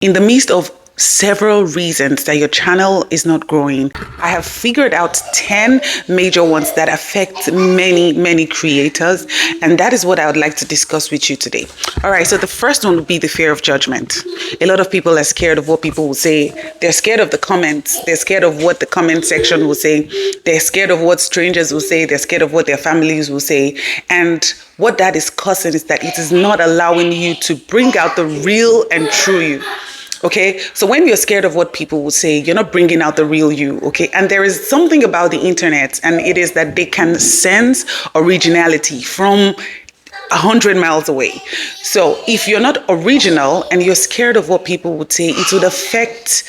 In the midst of several reasons that your channel is not growing, I have figured out 10 major ones that affect many creators, and that is what I would like to discuss with you today. All right, so the first one would be the fear of judgment. A lot of people are scared of what people will say. They're scared of the comments. They're scared of what the comment section will say. They're scared of what strangers will say. They're scared of what their families will say. And what that is causing is that it is not allowing you to bring out the real and true you. Okay, so when you're scared of what people will say, you're not bringing out the real you. Okay, and there is something about the internet, and it is that they can sense originality from 100 miles away. So if you're not original and you're scared of what people would say, it would affect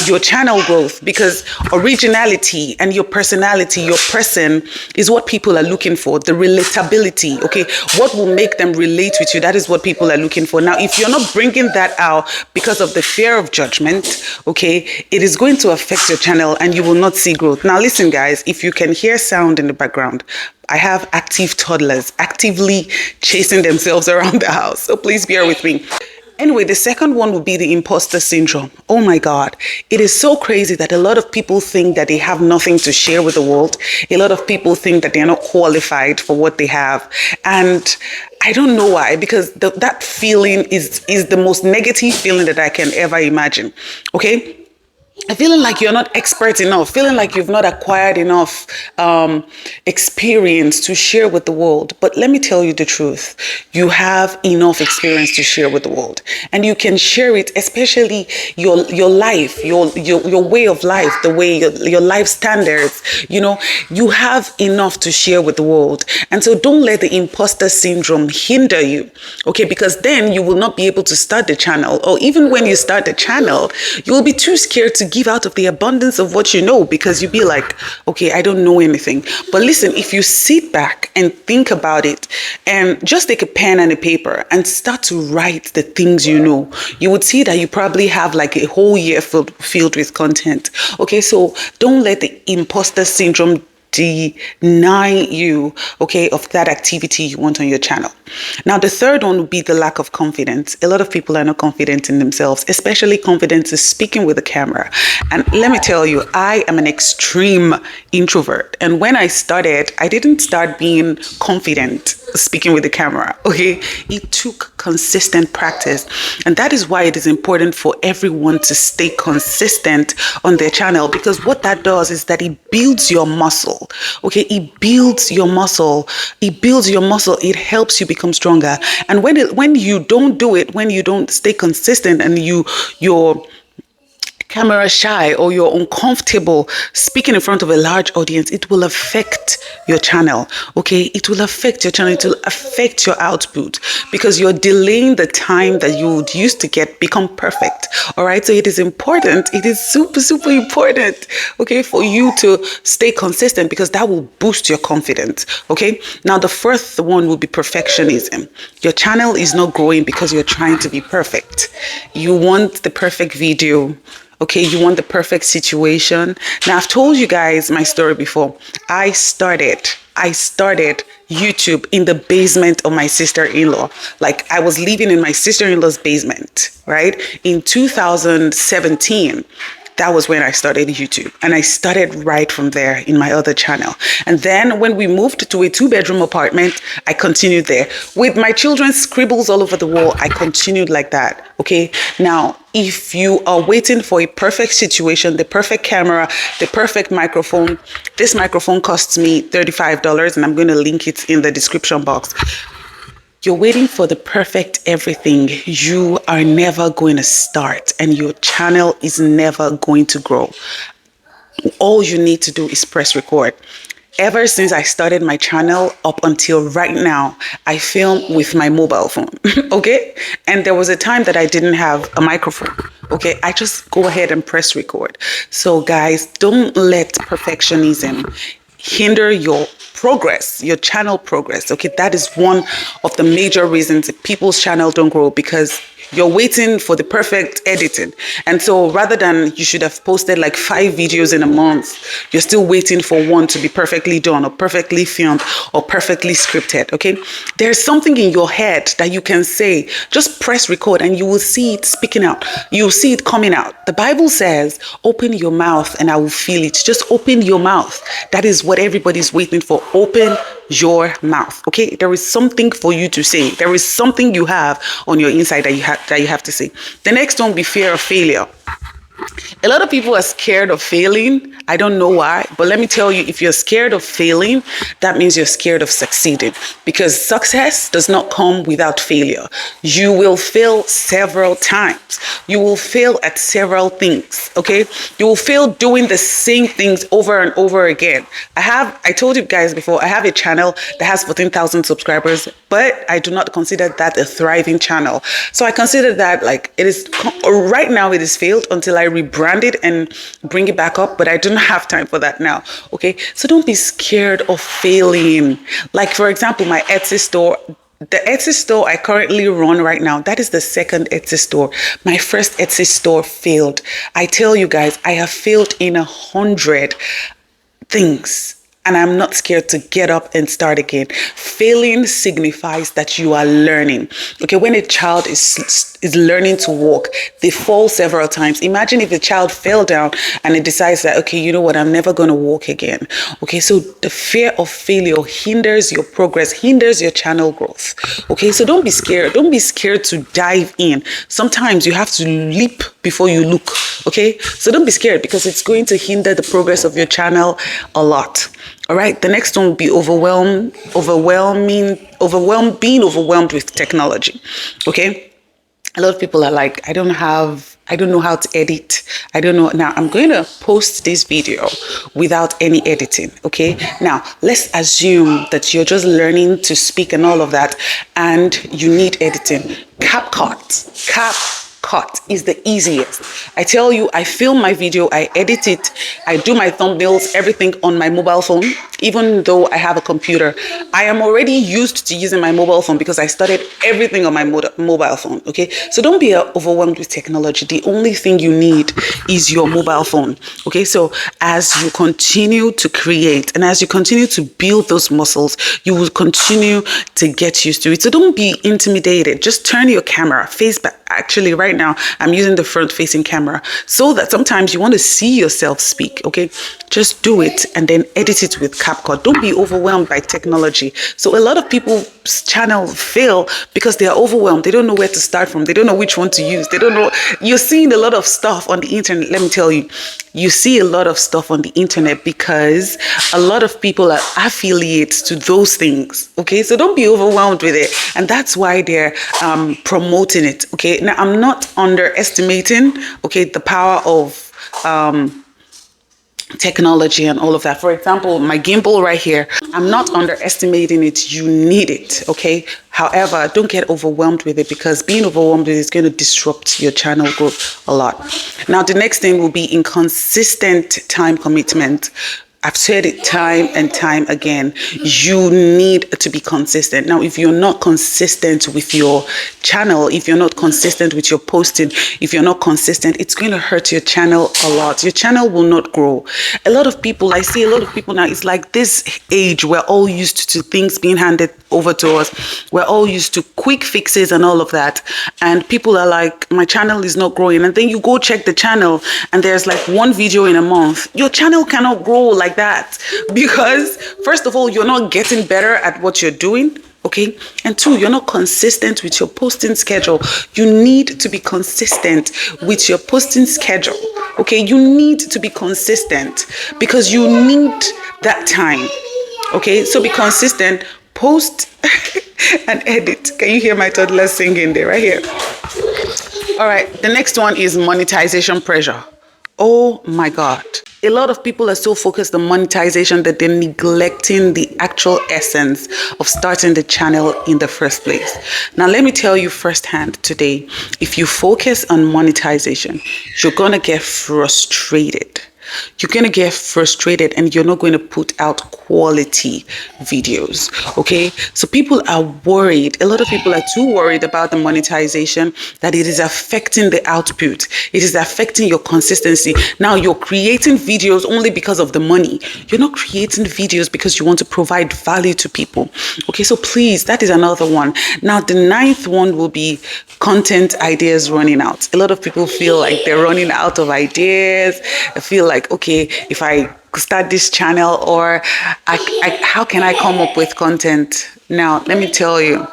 your channel growth, because originality and your personality, your person, is what people are looking for. The relatability, okay, what will make them relate with you, that is what people are looking for. Now, if you're not bringing that out because of the fear of judgment, okay, it is going to affect your channel and you will not see growth. Now listen guys, if you can hear sound in the background, I have active toddlers actively chasing themselves around the house, so please bear with me. Anyway, the second one would be the imposter syndrome. Oh my God. It is so crazy that a lot of people think that they have nothing to share with the world. A lot of people think that they're not qualified for what they have. And I don't know why, because that feeling is the most negative feeling that I can ever imagine. Okay? Feeling like you're not expert enough, feeling like you've not acquired enough experience to share with the world. But let me tell you the truth. You have enough experience to share with the world, and you can share it, especially your life, your way of life, the way your life standards. You know, you have enough to share with the world. And so don't let the imposter syndrome hinder you, okay? Because then you will not be able to start the channel, or even when you start the channel, you will be too scared to give out of the abundance of what you know, because you'll be like, okay, I don't know anything. But listen, if you sit back and think about it and just take a pen and a paper and start to write the things you know, you would see that you probably have like a whole year filled with content. Okay, so don't let the imposter syndrome deny you, okay, of that activity you want on your channel. Now, the third one would be the lack of confidence. A lot of people are not confident in themselves, especially confidence in speaking with the camera. And let me tell you, I am an extreme introvert. And when I started, I didn't start being confident speaking with the camera, okay? It took consistent practice. And that is why it is important for everyone to stay consistent on their channel, because what that does is that it builds your muscle, okay? It builds your muscle. It builds your muscle. It helps you become stronger. And when you don't do it, when you don't stay consistent, and you're camera shy, or you're uncomfortable speaking in front of a large audience, it will affect your channel, okay? It will affect your channel. It will affect your output, because you're delaying the time that you would use to become perfect. All right, so it is important. It is super important, okay, for you to stay consistent, because that will boost your confidence. Okay, now the fourth one will be perfectionism. Your channel is not growing because you're trying to be perfect. You want the perfect video. Okay, you want the perfect situation. Now, I've told you guys my story before. I started YouTube in the basement of my sister-in-law. Like, I was living in my sister-in-law's basement, right? In 2017. That was when I started YouTube, and I started right from there in my other channel. And then when we moved to a 2-bedroom apartment, I continued there. With my children's scribbles all over the wall, I continued like that, okay? Now, if you are waiting for a perfect situation, the perfect camera, the perfect microphone, this microphone costs me $35, and I'm going to link it in the description box. You're waiting for the perfect everything, you are never going to start, and your channel is never going to grow. All you need to do is press record. Ever since I started my channel up until right now, I film with my mobile phone, okay? And there was a time that I didn't have a microphone, okay? I just go ahead and press record. So guys, don't let perfectionism hinder your progress, your channel progress, okay? That is one of the major reasons that people's channel don't grow, because You're waiting for the perfect editing. And so rather than you should have posted like 5 videos in a month, you're still waiting for one to be perfectly done or perfectly filmed or perfectly scripted. Okay. There's something in your head that you can say, just press record and you will see it speaking out. You'll see it coming out. The Bible says, open your mouth and I will feel it. Just open your mouth. That is what everybody's waiting for. Open your mouth. Okay. There is something for you to say. There is something you have on your inside that you have to say. The next one will be fear of failure. A lot of people are scared of failing. I don't know why, but let me tell you, if you're scared of failing, that means you're scared of succeeding, because success does not come without failure. You will fail several times. You will fail at several things, okay? You will fail doing the same things over and over again. I told you guys before, I have a channel that has 14,000 subscribers, but I do not consider that a thriving channel. So I consider that like it is, right now it is failed until I rebrand it and bring it back up, but I don't have time for that now. Okay, so don't be scared of failing. Like, for example, my Etsy store. The Etsy store I currently run right now, that is the second Etsy store. My first Etsy store failed. I tell you guys, I have failed in 100 things. And I'm not scared to get up and start again. Failing signifies that you are learning. Okay, when a child is learning to walk, they fall several times. Imagine if a child fell down and it decides that, okay, you know what, I'm never going to walk again. Okay, so the fear of failure hinders your progress, hinders your channel growth. Okay, so don't be scared. Don't be scared to dive in. Sometimes you have to leap before you look. Okay, so don't be scared, because it's going to hinder the progress of your channel a lot. All right, the next one will be being overwhelmed with technology. Okay, a lot of people are like, I don't know how to edit. I don't know. Now I'm going to post this video without any editing. Okay, now let's assume that you're just learning to speak and all of that, and you need editing. CapCut is the easiest. I tell you, I film my video, I edit it, I do my thumbnails, everything on my mobile phone. Even though I have a computer, I am already used to using my mobile phone because I started everything on my mobile phone. Okay, so don't be overwhelmed with technology. The only thing you need is your mobile phone. Okay, so as you continue to create and as you continue to build those muscles, you will continue to get used to it. So don't be intimidated. Just turn your camera, face back. Actually, right now, I'm using the front-facing camera so that sometimes you want to see yourself speak, okay? Just do it and then edit it with CapCut. Don't be overwhelmed by technology. So a lot of people's channel fail because they are overwhelmed. They don't know where to start from. They don't know which one to use. They don't know. You're seeing a lot of stuff on the internet. Let me tell you, you see a lot of stuff on the internet because a lot of people are affiliates to those things, okay? So don't be overwhelmed with it. And that's why they're promoting it, okay? Now, I'm not underestimating, okay, the power of technology and all of that. For example, my gimbal right here, I'm not underestimating it. You need it, okay? However, don't get overwhelmed with it, because being overwhelmed with it is going to disrupt your channel growth a lot. Now, the next thing will be inconsistent time commitment. I've said it time and time again. You need to be consistent. Now, if you're not consistent with your channel, if you're not consistent with your posting, if you're not consistent, it's going to hurt your channel a lot. Your channel will not grow. A lot of people, I see a lot of people now, it's like this age, we're all used to things being handed over to us. We're all used to quick fixes and all of that. And people are like, my channel is not growing. And then you go check the channel and there's like one video in a month. Your channel cannot grow like that, because first of all, you're not getting better at what you're doing. Okay. And two, you're not consistent with your posting schedule. You need to be consistent with your posting schedule. Okay. You need to be consistent because you need that time. Okay. So be consistent, post and edit. Can you hear my toddler singing there right here? All right. The next one is monetization pressure. Oh my God. A lot of people are so focused on monetization that they're neglecting the actual essence of starting the channel in the first place. Now, let me tell you firsthand today, if you focus on monetization, you're going to get frustrated. you're going to get frustrated and you're not going to put out quality videos. Okay. So people are worried. A lot of people are too worried about the monetization that it is affecting the output. It is affecting your consistency. Now you're creating videos only because of the money. You're not creating videos because you want to provide value to people. Okay. So please, that is another one. Now, the ninth one will be content ideas running out. A lot of people feel like they're running out of ideas. I feel like, okay, if I start this channel, or how can I come up with content? Now, let me tell you,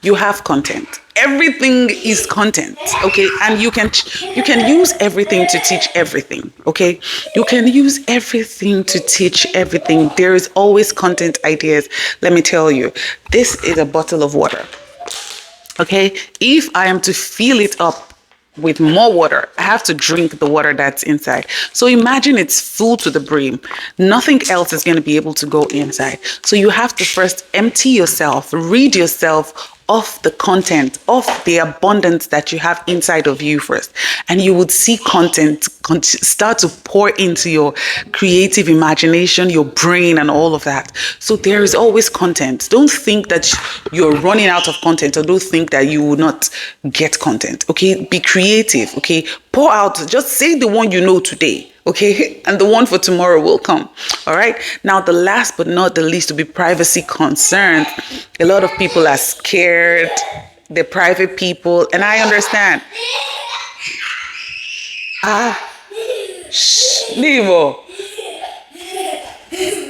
you have content. Everything is content, okay? And you can use everything to teach everything, okay? You can use everything to teach everything. There is always content ideas. Let me tell you, this is a bottle of water, okay? If I am to fill it up with more water, I have to drink the water that's inside. So imagine it's full to the brim. Nothing else is going to be able to go inside. So you have to first empty yourself, rid yourself of the content, of the abundance that you have inside of you first. And you would see content start to pour into your creative imagination, your brain, and all of that. So there is always content. Don't think that you're running out of content, or don't think that you will not get content. Okay, be creative. Okay, pour out. Just say the one you know today. Okay, and the one for tomorrow will come. All right. Now, the last but not the least, to be privacy concerned. A lot of people are scared. They're private people, and I understand. Nevo.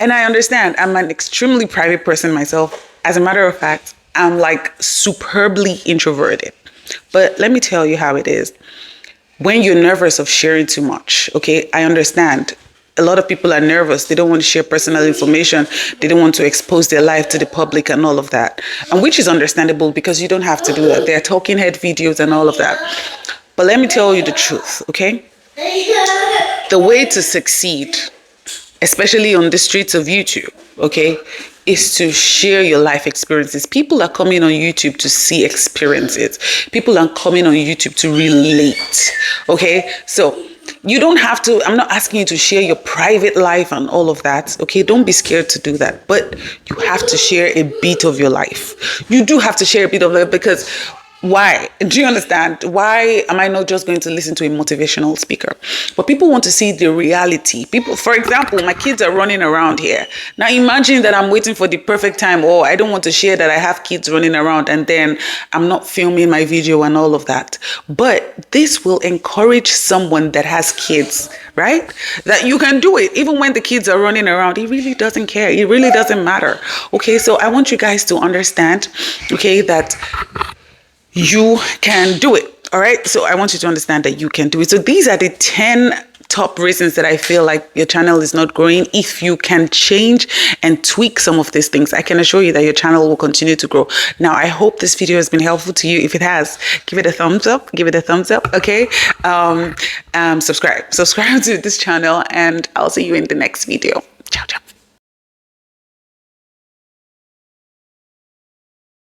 And I understand. I'm an extremely private person myself. As a matter of fact, I'm like superbly introverted. But let me tell you how it is. When you're nervous of sharing too much, okay, I understand. A lot of people are nervous. They don't want to share personal information. They don't want to expose their life to the public and all of that. And which is understandable, because you don't have to do that. There are talking head videos and all of that. But let me tell you the truth, okay? The way to succeed, especially on the streets of YouTube, okay, is to share your life experiences. People are coming on YouTube to see experiences. People are coming on YouTube to relate, okay? So you don't have to, I'm not asking you to share your private life and all of that, okay? Don't be scared to do that. But you have to share a bit of your life. You do have to share a bit of it, because why? Do you understand? Why am I not just going to listen to a motivational speaker? But people want to see the reality. People, for example, my kids are running around here. Now imagine that I'm waiting for the perfect time. Oh, I don't want to share that I have kids running around, and then I'm not filming my video and all of that. But this will encourage someone that has kids, right? That you can do it. Even when the kids are running around, it really doesn't care. It really doesn't matter. Okay, so I want you guys to understand, okay, that you can do it. All right. So I want you to understand that you can do it. So these are the 10 top reasons that I feel like your channel is not growing. If you can change and tweak some of these things, I can assure you that your channel will continue to grow. Now, I hope this video has been helpful to you. If it has, give it a thumbs up. Give it a thumbs up. Okay. Subscribe to this channel, and I'll see you in the next video. Ciao, ciao.